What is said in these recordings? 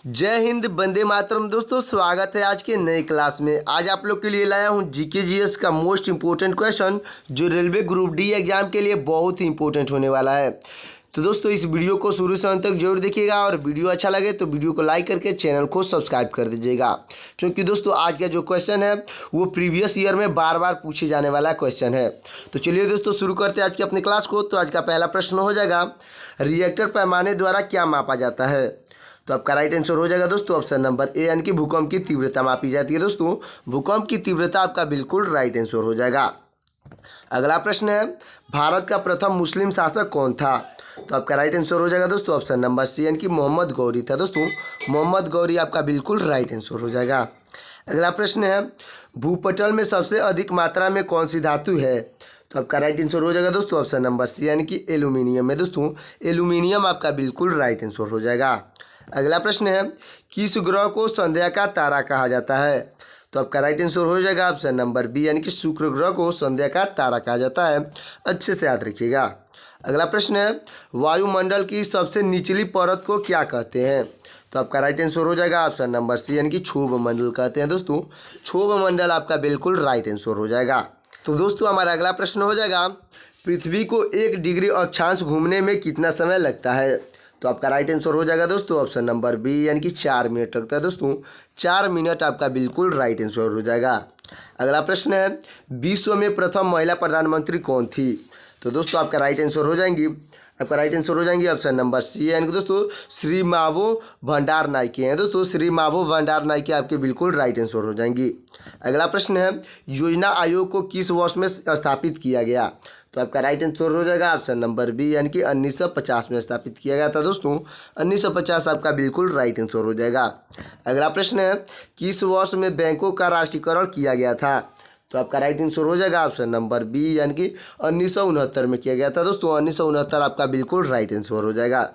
जय हिंद, वंदे मातरम। दोस्तों, स्वागत है आज के नए क्लास में। आज आप लोग के लिए लाया हूं जीके जीएस का मोस्ट इंपोर्टेंट क्वेश्चन जो रेलवे ग्रुप डी एग्जाम के लिए बहुत ही इंपॉर्टेंट होने वाला है। तो दोस्तों, इस वीडियो को शुरू से अंत तक जरूर देखिएगा और वीडियो अच्छा लगे तो वीडियो को लाइक करके चैनल को सब्सक्राइब कर दीजिएगा, क्योंकि दोस्तों आज का जो क्वेश्चन है वो प्रीवियस ईयर में बार बार पूछे जाने वाला क्वेश्चन है। तो चलिए दोस्तों, शुरू करते हैं आज की अपनी क्लास को। तो आज का पहला प्रश्न हो जाएगा, रिएक्टर पैमाने द्वारा क्या मापा जाता है? तो आपका राइट आंसर हो जाएगा दोस्तों ऑप्शन नंबर ए, यानी कि भूकंप की तीव्रता मापी जाती है। दोस्तों, भूकंप की तीव्रता आपका बिल्कुल राइट आंसर हो जाएगा। अगला प्रश्न है, भारत का प्रथम मुस्लिम शासक कौन था? तो आपका राइट आंसर हो जाएगा दोस्तों ऑप्शन नंबर सी, यानी कि मोहम्मद गौरी था। दोस्तों, मोहम्मद गौरी आपका बिल्कुल राइट आंसर हो जाएगा। अगला प्रश्न है, भूपटल में सबसे अधिक मात्रा में कौन सी धातु है? तो आपका राइट आंसर हो जाएगा दोस्तों ऑप्शन नंबर सी, यानी कि एल्यूमिनियम है। दोस्तों, एल्यूमिनियम आपका बिल्कुल राइट आंसर हो जाएगा। अगला प्रश्न है, किस ग्रह को संध्या का तारा कहा जाता है? तो आपका राइट आंसर हो जाएगा ऑप्शन नंबर बी, यानी कि शुक्र ग्रह को संध्या का तारा कहा जाता है। अच्छे से याद रखिएगा। अगला प्रश्न है, वायुमंडल की सबसे निचली परत को क्या कहते हैं? तो आपका राइट आंसर हो जाएगा ऑप्शन नंबर सी, यानी कि क्षोभ मंडल कहते हैं। दोस्तों, क्षोभ मंडल आपका बिल्कुल राइट आंसर हो जाएगा। तो दोस्तों, हमारा अगला प्रश्न हो जाएगा, पृथ्वी को 1 डिग्री अक्षांश घूमने में कितना समय लगता है? तो आपका राइट आंसर हो जाएगा दोस्तों ऑप्शन नंबर बी, यानी कि 4 मिनट लगता है। दोस्तों, 4 मिनट आपका बिल्कुल राइट आंसर हो जाएगा। अगला प्रश्न है, विश्व में प्रथम महिला प्रधानमंत्री कौन थी? तो दोस्तों, आपका राइट आंसर हो जाएंगी ऑप्शन नंबर सी, यानी कि दोस्तों श्री मावो भंडार नायके हैं। दोस्तों, श्री मावो भंडार नायके आपके बिल्कुल राइट आंसर हो जाएंगी। अगला प्रश्न है, योजना आयोग को किस वर्ष में स्थापित किया गया? तो आपका राइट आंसर हो जाएगा ऑप्शन नंबर बी, यानी कि 1950 में स्थापित किया गया था। दोस्तों, 1950 आपका बिल्कुल राइट आंसर हो जाएगा। अगला प्रश्न है, किस वर्ष में बैंकों का राष्ट्रीयकरण किया गया था? तो आपका राइट आंसर हो जाएगा ऑप्शन नंबर बी, यानी कि 1969 में किया गया था। दोस्तों, 1969 आपका बिल्कुल राइट आंसर हो जाएगा।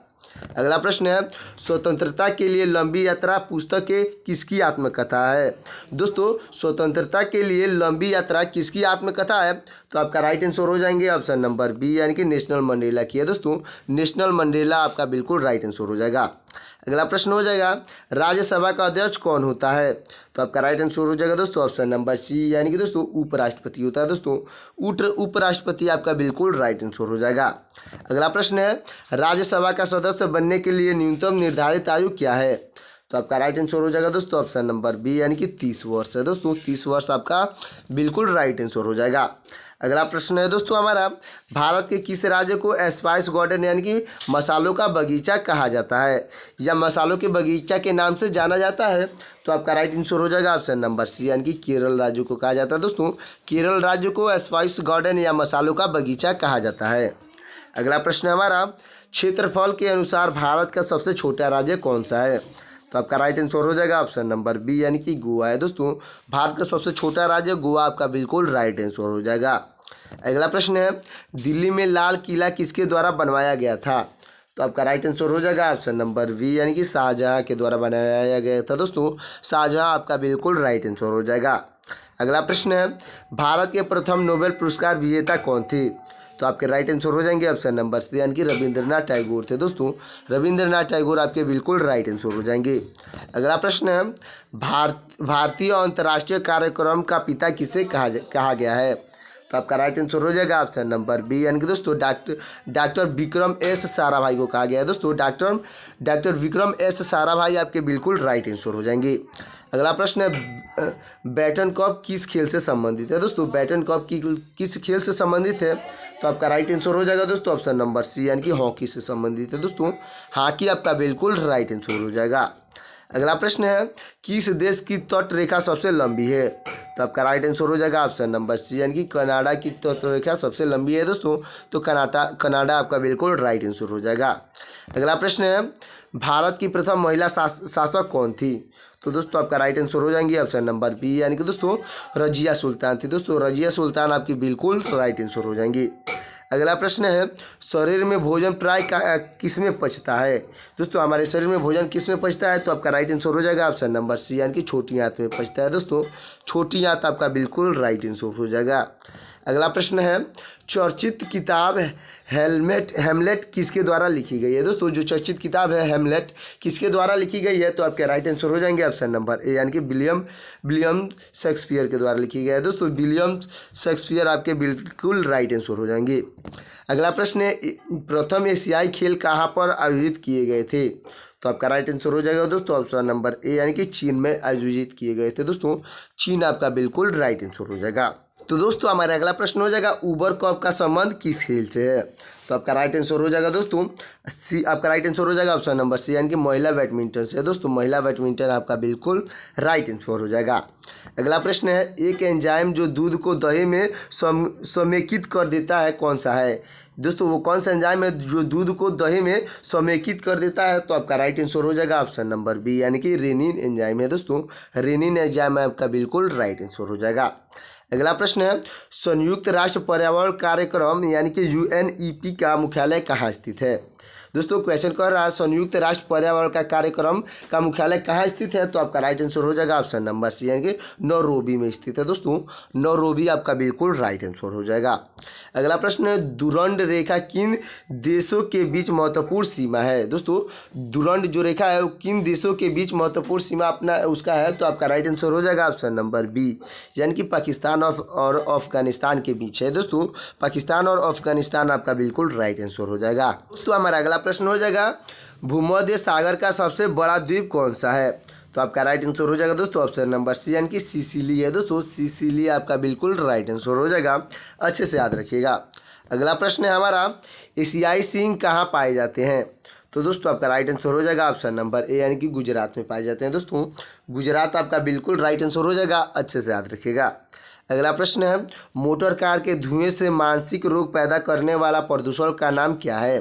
अगला प्रश्न है, स्वतंत्रता के लिए लंबी यात्रा पुस्तक के किसकी आत्मकथा है? दोस्तों, स्वतंत्रता के लिए लंबी यात्रा किसकी आत्मकथा है? तो आपका राइट आंसर हो जाएंगे ऑप्शन नंबर बी, यानी कि नेशनल मंडेला की है। दोस्तों, नेशनल मंडेला आपका बिल्कुल राइट आंसर हो जाएगा। अगला प्रश्न हो जाएगा, राज्यसभा का अध्यक्ष कौन होता है? तो आपका राइट आंसर हो जाएगा दोस्तों ऑप्शन नंबर सी, यानी कि दोस्तों उपराष्ट्रपति होता है। दोस्तों, उपराष्ट्रपति आपका बिल्कुल राइट आंसर हो जाएगा। अगला प्रश्न है, राज्यसभा का सदस्य बनने के लिए न्यूनतम निर्धारित आयु क्या है? तो आपका राइट आंसर हो जाएगा दोस्तों ऑप्शन नंबर बी, यानी कि 30 वर्ष है। दोस्तों, 30 वर्ष आपका बिल्कुल राइट आंसर हो जाएगा। अगला प्रश्न है दोस्तों हमारा, भारत के किस राज्य को स्पाइस गार्डन यानी कि मसालों का बगीचा कहा जाता है या मसालों के बगीचा के नाम से जाना जाता है? तो आपका राइट आंसर हो जाएगा ऑप्शन नंबर सी, यानी कि केरल राज्य को कहा जाता है। दोस्तों, केरल राज्य को स्पाइस गार्डन या मसालों का बगीचा कहा जाता है। अगला प्रश्न हमारा, क्षेत्रफल के अनुसार भारत का सबसे छोटा राज्य कौन सा है? तो आपका राइट आंसर हो जाएगा ऑप्शन नंबर बी, यानी कि गोवा है। दोस्तों, भारत का सबसे छोटा राज्य गोवा आपका बिल्कुल राइट आंसर हो जाएगा। अगला प्रश्न है, दिल्ली में लाल किला किसके द्वारा बनवाया गया था? तो आपका राइट आंसर हो जाएगा ऑप्शन नंबर बी, यानी कि शाहजहाँ के द्वारा बनाया गया था। दोस्तों, शाहजहाँ आपका बिल्कुल राइट आंसर हो जाएगा। अगला प्रश्न है, भारत के प्रथम नोबेल पुरस्कार विजेता कौन थी? तो आपके राइट आंसर हो जाएंगे ऑप्शन नंबर सी, यानी कि रविंद्रनाथ टैगोर थे। दोस्तों, रविंद्रनाथ टैगोर आपके बिल्कुल राइट आंसर हो जाएंगे। अगला प्रश्न है, भारतीय अंतर्राष्ट्रीय कार्यक्रम का पिता किसे कहा गया है? तो आपका राइट आंसर हो जाएगा ऑप्शन नंबर बी, यानी कि दोस्तों डॉक्टर विक्रम एस साराभाई को कहा गया है। दोस्तों, डॉक्टर विक्रम एस साराभाई आपके बिल्कुल राइट आंसर हो जाएंगे। अगला प्रश्न है, बैटन कप किस खेल से संबंधित है? दोस्तों, बैटन कप किस खेल से संबंधित है? तो आपका राइट आंसर हो जाएगा दोस्तों ऑप्शन नंबर सी, यानी कि हॉकी से संबंधित है। दोस्तों, हॉकी आपका बिल्कुल राइट आंसर हो जाएगा। अगला प्रश्न है, किस देश की तट रेखा सबसे लंबी है? तो आपका राइट आंसर हो जाएगा ऑप्शन नंबर सी, यानी कि कनाडा की तट रेखा सबसे लंबी है। दोस्तों, तो कनाडा आपका बिल्कुल राइट आंसर हो जाएगा। अगला प्रश्न है, भारत की प्रथम महिला शासक कौन थी? तो दोस्तों, आपका राइट आंसर हो जाएंगे ऑप्शन नंबर बी, यानी कि दोस्तों रजिया सुल्तान थी। दोस्तों, रजिया सुल्तान आपकी बिल्कुल राइट आंसर हो जाएंगी। अगला प्रश्न है, शरीर में भोजन प्राय किस में पचता है? दोस्तों, हमारे शरीर में भोजन किस में पचता है? तो आपका राइट आंसर हो जाएगा ऑप्शन नंबर सी, यानी कि छोटी आंत में पचता है। दोस्तों, छोटी आंत आपका बिल्कुल राइट आंसर हो जाएगा। अगला प्रश्न है, चर्चित किताब हेमलेट किसके द्वारा लिखी गई है। दोस्तों जो चर्चित किताब है हेमलेट किसके द्वारा लिखी गई है, तो आपके राइट आंसर हो जाएंगे ऑप्शन नंबर ए, यानी कि विलियम शेक्सपियर के द्वारा लिखी गई है। दोस्तों विलियम शेक्सपियर आपके बिल्कुल राइट आंसर हो जाएंगे। अगला प्रश्न है, प्रथम एशियाई खेल कहाँ पर आयोजित किए गए थे, तो आपका राइट आंसर हो जाएगा दोस्तों ऑप्शन नंबर ए, यानी कि चीन में आयोजित किए गए थे। दोस्तों चीन आपका बिल्कुल राइट आंसर हो जाएगा। तो दोस्तों हमारा अगला प्रश्न हो जाएगा, उबर कप का संबंध किस खेल से है, तो आपका राइट आंसर हो जाएगा दोस्तों सी, आपका राइट आंसर हो जाएगा ऑप्शन नंबर सी, यानी कि महिला बैडमिंटन से। दोस्तों महिला बैडमिंटन आपका बिल्कुल राइट आंसर हो जाएगा। अगला प्रश्न है, एक एंजाइम जो दूध को दही में समेकित कर देता है कौन सा है। दोस्तों वो कौन सा एंजाइम है जो दूध को दही में समेकित कर देता है, तो आपका राइट आंसर हो जाएगा ऑप्शन नंबर बी, यानी कि रेनिन एंजाइम है। दोस्तों रेनिन एंजाइम आपका बिल्कुल राइट आंसर हो जाएगा। अगला प्रश्न है, संयुक्त राष्ट्र पर्यावरण कार्यक्रम यानी कि UNEP का मुख्यालय कहाँ स्थित है। दोस्तों क्वेश्चन कर रहा है, संयुक्त राष्ट्र पर्यावरण का कार्यक्रम का मुख्यालय कहाँ स्थित है, तो आपका राइट आंसर हो जाएगा ऑप्शन नंबर सी, यानी कि नैरोबी में स्थित है। दोस्तों नैरोबी आपका बिल्कुल राइट आंसर हो जाएगा। अगला प्रश्न है, दुरंड रेखा किन देशों के बीच महत्वपूर्ण सीमा है। दोस्तों दुरंड जो रेखा है वो किन देशों के बीच महत्वपूर्ण सीमा अपना उसका है, तो आपका राइट आंसर हो जाएगा ऑप्शन नंबर बी, यानी कि पाकिस्तान और अफगानिस्तान के बीच है। दोस्तों पाकिस्तान और अफगानिस्तान आपका बिल्कुल राइट आंसर हो जाएगा। दोस्तों हमारा अगला प्रश्न हो जाएगा, भूमध्य सागर का सबसे बड़ा द्वीप कौन सा है, तो आपका राइट आंसर हो जाएगा दोस्तों ऑप्शन नंबर सी, यानी कि सिसिली है। दोस्तों सिसिली आपका बिल्कुल राइट आंसर हो जाएगा, अच्छे से याद रखिएगा। अगला प्रश्न है हमारा, एशियाई सिंह कहाँ पाए जाते हैं, तो दोस्तों आपका राइट आंसर हो जाएगा ऑप्शन नंबर ए, यानी कि गुजरात में पाए जाते हैं। दोस्तों गुजरात आपका बिल्कुल राइट आंसर हो जाएगा, अच्छे से याद रखिएगा। अगला प्रश्न है, मोटर कार के धुएं से मानसिक रोग पैदा करने वाला प्रदूषण का नाम क्या है,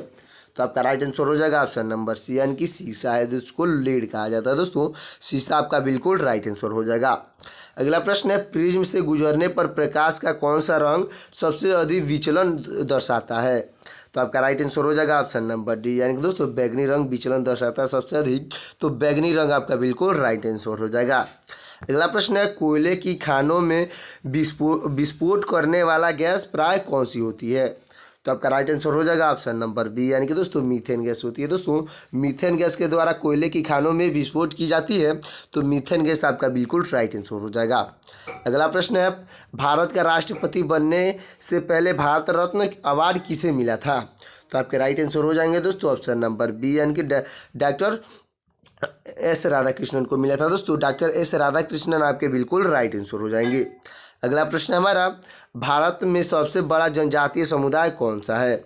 तो आपका राइट आंसर हो जाएगा ऑप्शन नंबर सी, यानी कि शीशा है, जिसको लीड कहा जाता है। दोस्तों शीशा आपका बिल्कुल राइट आंसर हो जाएगा। अगला प्रश्न है, प्रिज्म से गुजरने पर प्रकाश का कौन सा रंग सबसे अधिक विचलन दर्शाता है, तो आपका राइट आंसर हो जाएगा ऑप्शन नंबर डी, यानी कि दोस्तों बैगनी रंग विचलन दर्शाता है सबसे अधिक, तो बैगनी रंग आपका बिल्कुल राइट आंसर हो जाएगा। अगला प्रश्न है, कोयले की खानों में विस्फोट करने वाला गैस प्राय कौन सी होती है, तो आपका राइट आंसर हो जाएगा ऑप्शन नंबर बी, यानी कि दोस्तों मीथेन गैस होती है। दोस्तों मीथेन गैस के द्वारा कोयले की खानों में विस्फोट की जाती है, तो मीथेन गैस आपका बिल्कुल राइट आंसर हो जाएगा। अगला प्रश्न है, भारत का राष्ट्रपति बनने से पहले भारत रत्न अवार्ड किसे मिला था, तो आपके राइट आंसर हो जाएंगे दोस्तों ऑप्शन नंबर बी, यानी कि डॉक्टर एस राधाकृष्णन को मिला था। दोस्तों डॉक्टर एस राधाकृष्णन आपके बिल्कुल राइट आंसर हो जाएंगे। अगला प्रश्न हमारा, भारत में सबसे बड़ा जनजातीय समुदाय कौन सा है,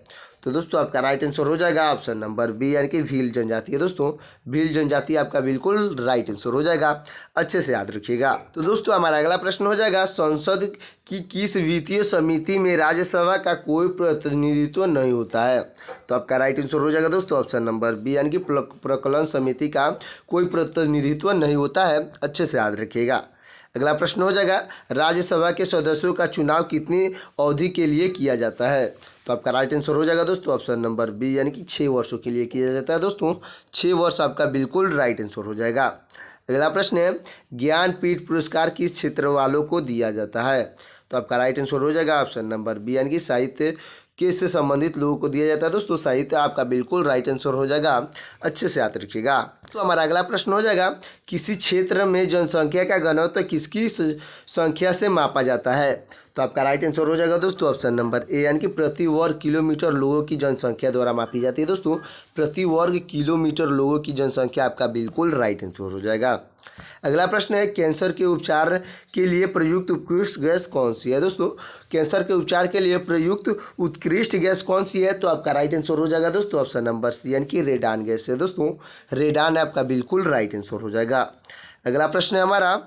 तो दोस्तों आपका राइट आंसर हो जाएगा ऑप्शन नंबर बी, यानी कि भील जनजाति है। दोस्तों भील जनजाति आपका बिल्कुल राइट आंसर हो जाएगा, अच्छे से याद रखिएगा। तो दोस्तों हमारा अगला प्रश्न हो जाएगा, संसद की किस वित्तीय समिति में राज्यसभा का कोई प्रतिनिधित्व नहीं होता है, तो आपका राइट आंसर हो जाएगा दोस्तों ऑप्शन नंबर बी, यानी कि प्रकलन समिति का कोई प्रतिनिधित्व नहीं होता है, अच्छे से याद रखिएगा। अगला प्रश्न हो जाएगा, राज्यसभा के सदस्यों का चुनाव कितनी अवधि के लिए किया जाता है, तो आपका राइट आंसर हो जाएगा दोस्तों ऑप्शन नंबर बी, यानी कि 6 वर्षों के लिए किया जाता है। दोस्तों 6 वर्ष आपका बिल्कुल राइट आंसर हो जाएगा। अगला प्रश्न है, ज्ञानपीठ पुरस्कार किस क्षेत्र वालों को दिया जाता है, तो आपका राइट आंसर हो जाएगा ऑप्शन नंबर बी, यानी कि साहित्य के से संबंधित लोगों को दिया जाता है। दोस्तों साहित्य आपका बिल्कुल राइट आंसर हो जाएगा, अच्छे से याद रखिएगा। तो हमारा अगला प्रश्न हो जाएगा, किसी क्षेत्र में जनसंख्या का घनत्व किसकी संख्या से मापा जाता है, तो आपका राइट आंसर हो जाएगा दोस्तों ऑप्शन नंबर ए, यानी कि प्रति वर्ग किलोमीटर लोगों की जनसंख्या द्वारा मापी जाती है। दोस्तों प्रति वर्ग किलोमीटर लोगों की जनसंख्या आपका बिल्कुल राइट आंसर हो जाएगा। अगला प्रश्न है, कैंसर के उपचार के लिए प्रयुक्त उत्कृष्ट गैस कौन सी है। दोस्तों कैंसर के उपचार के लिए प्रयुक्त उत्कृष्ट गैस कौन सी है, तो आपका राइट आंसर हो जाएगा दोस्तों ऑप्शन नंबर सी, यानी कि रेडान गैस है। दोस्तों रेडान आपका बिल्कुल राइट आंसर हो जाएगा। अगला प्रश्न है हमारा,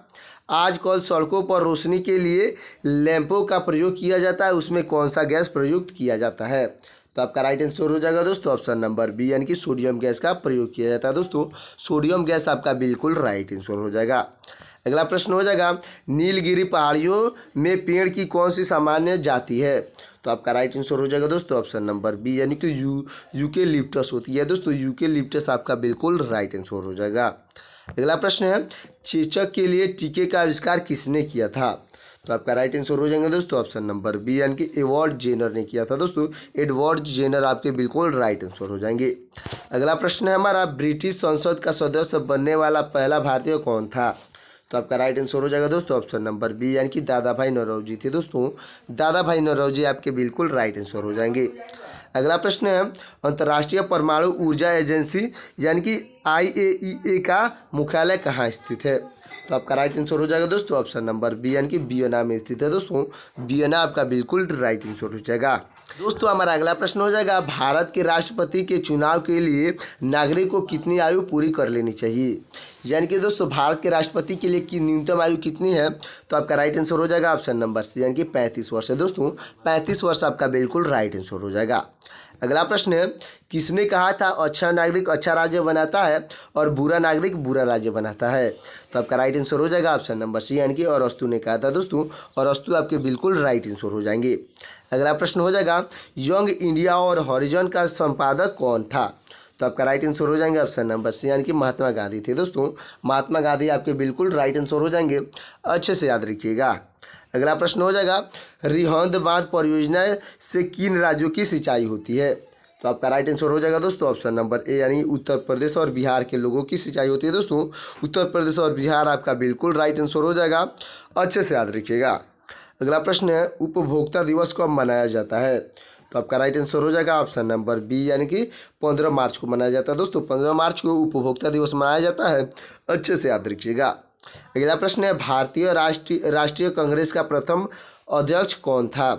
आजकल सड़कों पर रोशनी के लिए लैंपों का प्रयोग किया जाता है, उसमें कौन सा गैस प्रयुक्त किया जाता है, तो आपका राइट आंसर हो जाएगा दोस्तों ऑप्शन नंबर बी, यानी कि सोडियम गैस का प्रयोग किया जाता है। दोस्तों सोडियम गैस आपका बिल्कुल राइट आंसर हो जाएगा। अगला प्रश्न हो जाएगा, नीलगिरी पहाड़ियों में पेड़ की कौन सी सामान्य जाति है, तो आपका राइट आंसर हो जाएगा दोस्तों ऑप्शन नंबर बी, यानी कि यूकेलिप्टस होती है। दोस्तों यूकेलिप्टस आपका बिल्कुल राइट आंसर हो जाएगा। अगला प्रश्न है, चेचक के लिए टीके का आविष्कार किसने किया था, तो आपका राइट आंसर हो जाएंगे दोस्तों ऑप्शन नंबर बी यानी कि एडवर्ड जेनर ने किया था दोस्तों। एडवर्ड जेनर आपके बिल्कुल राइट आंसर हो जाएंगे। अगला प्रश्न है हमारा, ब्रिटिश संसद का सदस्य बनने वाला पहला भारतीय कौन था? तो आपका राइट आंसर हो जाएगा दोस्तों ऑप्शन नंबर बी यानी कि दादा भाई नौरोजी थे दोस्तों। दादा भाई नौरोजी आपके बिल्कुल राइट आंसर हो जाएंगे। अगला प्रश्न है, अंतर्राष्ट्रीय परमाणु ऊर्जा एजेंसी यानी कि IAEA का मुख्यालय कहाँ स्थित है? तो आपका राइट आंसर हो जाएगा दोस्तों ऑप्शन नंबर बी यानी कि वियना में स्थित है दोस्तों। वियना आपका बिल्कुल राइट आंसर हो जाएगा। दोस्तों हमारा अगला प्रश्न हो जाएगा, भारत के राष्ट्रपति के चुनाव के लिए नागरिक को कितनी आयु पूरी कर लेनी चाहिए? यानी कि दोस्तों भारत के राष्ट्रपति के लिए की न्यूनतम आयु कितनी है? तो आपका राइट आंसर हो जाएगा ऑप्शन नंबर सी यानी कि 35 वर्ष है दोस्तों। 35 वर्ष आपका बिल्कुल राइट आंसर हो जाएगा। अगला प्रश्न है, किसने कहा था अच्छा नागरिक अच्छा राज्य बनाता है और बुरा नागरिक बुरा राज्य बनाता है? तो आपका राइट आंसर हो जाएगा ऑप्शन नंबर सी यानी कि अरस्तु ने कहा था दोस्तों। अरस्तु आपके बिल्कुल राइट आंसर हो जाएंगे। अगला प्रश्न हो जाएगा, यंग इंडिया और हॉरिजॉन का संपादक कौन था? तो आपका राइट आंसर हो जाएंगे ऑप्शन नंबर सी यानी कि महात्मा गांधी थे दोस्तों। महात्मा गांधी आपके बिल्कुल राइट आंसर हो जाएंगे, अच्छे से याद रखिएगा। अगला प्रश्न हो जाएगा, रिहंद बांध परियोजना से किन राज्यों की सिंचाई होती है? तो आपका राइट आंसर हो जाएगा दोस्तों ऑप्शन नंबर ए यानी उत्तर प्रदेश और बिहार के लोगों की सिंचाई होती है दोस्तों। उत्तर प्रदेश और बिहार आपका बिल्कुल राइट आंसर हो जाएगा, अच्छे से याद रखिएगा। अगला प्रश्न है, उपभोक्ता दिवस कब मनाया जाता है? तो आपका राइट आंसर हो जाएगा ऑप्शन नंबर बी यानी कि 15 मार्च को मनाया जाता है दोस्तों। 15 मार्च को उपभोक्ता दिवस मनाया जाता है, अच्छे से याद रखिएगा। अगला प्रश्न है, भारतीय राष्ट्रीय कांग्रेस का प्रथम अध्यक्ष कौन था?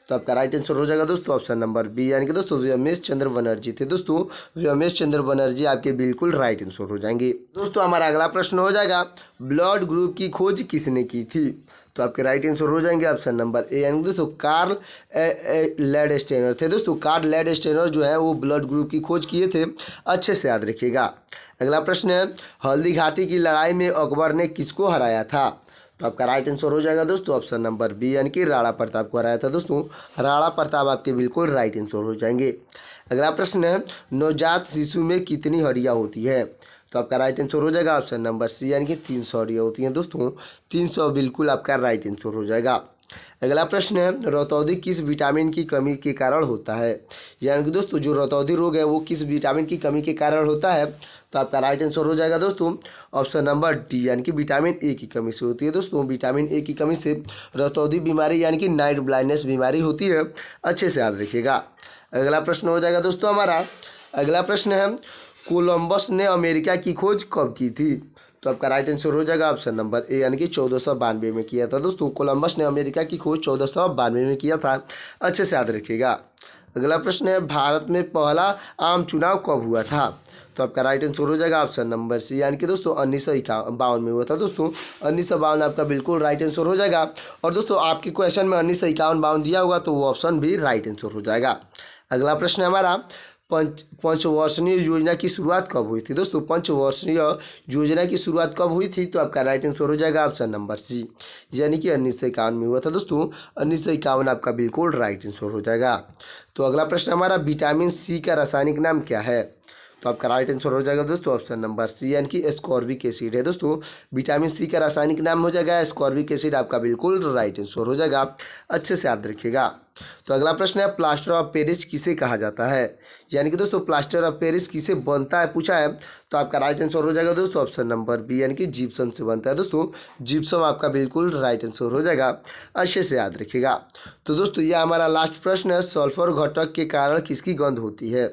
तो आपका राइट आंसर हो जाएगा दोस्तों ऑप्शन नंबर बी यानी कि दोस्तों व्योमेश चंद्र बनर्जी थे दोस्तों। व्योमेश चंद्र बनर्जी आपके बिल्कुल राइट आंसर हो जाएंगे। दोस्तों हमारा अगला प्रश्न हो जाएगा, ब्लड ग्रुप की खोज किसने की थी? तो आपके राइट आंसर हो जाएंगे ऑप्शन नंबर ए यानी दोस्तों कार्ल लैंडस्टेनर थे दोस्तों। कार्ल लैंडस्टेनर जो है वो ब्लड ग्रुप की खोज किए थे, अच्छे से याद रखिएगा। अगला प्रश्न है, हल्दी घाटी की लड़ाई में अकबर ने किसको हराया था? तो आपका राइट आंसर हो जाएगा दोस्तों ऑप्शन नंबर बी यानी कि राणा प्रताप को हराया था दोस्तों। राणा प्रताप आपके बिल्कुल राइट आंसर हो जाएंगे। अगला प्रश्न है, नवजात शिशु में कितनी हड्डियाँ होती है? तो आपका राइट आंसर हो जाएगा ऑप्शन नंबर सी यानी कि 300 हड्डियाँ होती हैं दोस्तों। 300 बिल्कुल आपका राइट आंसर हो जाएगा। अगला प्रश्न है, रतौंधी किस विटामिन की कमी के कारण होता है? यानी कि दोस्तों जो रतौंधी रोग है वो किस विटामिन की कमी के कारण होता है? तो आपका राइट आंसर हो जाएगा दोस्तों ऑप्शन नंबर डी यानी कि विटामिन ए की कमी से होती है दोस्तों। विटामिन ए की कमी से रतौंधी बीमारी यानी कि नाइट ब्लाइंडनेस बीमारी होती है, अच्छे से याद रखिएगा। अगला प्रश्न हो जाएगा दोस्तों हमारा, अगला प्रश्न है, कोलंबस ने अमेरिका की खोज कब की थी? तो आपका राइट आंसर हो जाएगा ऑप्शन नंबर ए यानी कि 1492 में किया था दोस्तों। कोलंबस ने अमेरिका की खोज 1492 में किया था, अच्छे से याद रखिएगा। अगला प्रश्न है, भारत में पहला आम चुनाव कब हुआ था? तो आपका राइट आंसर हो जाएगा ऑप्शन नंबर सी यानी कि दोस्तों 1952 में हुआ था दोस्तों। 1952 आपका बिल्कुल राइट आंसर हो जाएगा। और दोस्तों आपके क्वेश्चन में 1951-52 दिया होगा तो वो ऑप्शन भी राइट आंसर हो जाएगा। अगला प्रश्न है हमारा, पंचवर्षीय योजना की शुरुआत कब हुई थी? दोस्तों पंचवर्षीय योजना की शुरुआत कब हुई थी? तो आपका राइट आंसर हो जाएगा ऑप्शन नंबर सी यानी कि 1951 में हुआ था दोस्तों। 1951 आपका बिल्कुल राइट आंसर हो जाएगा। तो अगला प्रश्न हमारा, विटामिन सी का रासायनिक नाम क्या है? तो आपका राइट आंसर हो जाएगा दोस्तों ऑप्शन नंबर सी यानी कि एस्कॉर्बिक एसिड है दोस्तों। विटामिन सी का रासायनिक नाम हो जाएगा एस्कॉर्बिक एसिड, आपका बिल्कुल राइट आंसर हो जाएगा, अच्छे से याद रखिएगा। तो अगला प्रश्न है, प्लास्टर ऑफ पेरिस किसे कहा जाता है? यानी कि दोस्तों प्लास्टर ऑफ पेरिस किसे बनता है पूछा है, तो आपका राइट आंसर हो जाएगा दोस्तों ऑप्शन नंबर बी यानी कि जिप्सम से बनता है दोस्तों। जिप्सम आपका बिल्कुल राइट आंसर हो जाएगा, अच्छे से याद रखिएगा। तो दोस्तों ये हमारा लास्ट प्रश्न है, सल्फर घटक के कारण किसकी गंध होती है?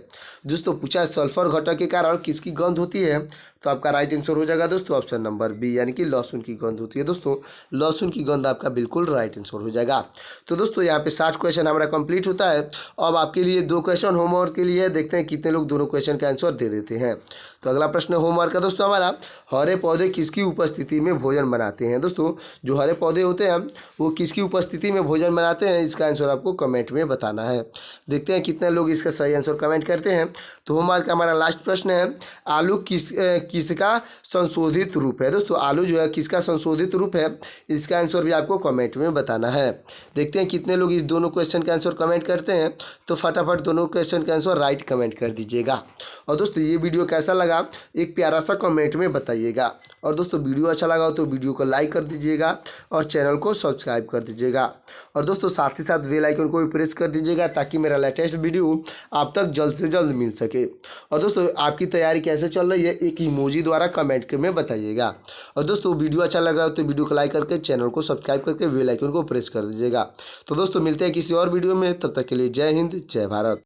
दोस्तों पूछा है सल्फर घटक के कारण किसकी गंध होती है, तो आपका राइट आंसर हो जाएगा दोस्तों ऑप्शन नंबर बी यानी कि लहसुन की गंध होती है दोस्तों। लहसुन की गंध आपका बिल्कुल राइट आंसर हो जाएगा। तो दोस्तों यहाँ पे 60 क्वेश्चन हमारा कंप्लीट होता है। अब आपके लिए 2 क्वेश्चन होमवर्क के लिए, देखते हैं कितने लोग दोनों क्वेश्चन का आंसर दे देते हैं। तो अगला प्रश्न होमवर्क का दोस्तों हमारा, हरे पौधे किसकी उपस्थिति में भोजन बनाते हैं? दोस्तों जो हरे पौधे होते हैं वो किसकी उपस्थिति में भोजन बनाते हैं, इसका आंसर आपको कमेंट में बताना है। देखते हैं कितने लोग इसका सही आंसर कमेंट करते हैं। तो होमवर्क का हमारा लास्ट प्रश्न है, आलू किसका संशोधित रूप है। दोस्तों आलू जो है किसका संशोधित रूप है, इसका आंसर भी आपको कमेंट में बताना है। देखते हैं कितने लोग इस दोनों क्वेश्चन का आंसर कमेंट करते हैं। तो फटाफट दोनों क्वेश्चन का आंसर राइट कमेंट कर दीजिएगा। और दोस्तों ये वीडियो कैसा लगा एक प्यारा सा कमेंट में बताइएगा। और दोस्तों वीडियो अच्छा लगा हो तो वीडियो को लाइक कर दीजिएगा और चैनल को सब्सक्राइब कर दीजिएगा। और दोस्तों साथ ही साथ बेल आइकन को भी प्रेस कर दीजिएगा ताकि मेरा लेटेस्ट वीडियो आप तक जल्द से जल्द मिल सके। और दोस्तों आपकी तैयारी कैसे चल रही है एक इमोजी द्वारा कमेंट में बताइएगा। और दोस्तों वीडियो अच्छा लगा हो तो वीडियो को लाइक करके चैनल को सब्सक्राइब करके बेल आइकन को प्रेस कर दीजिएगा। तो दोस्तों मिलते हैं किसी और वीडियो में, तब तक के लिए जय हिंद जय भारत।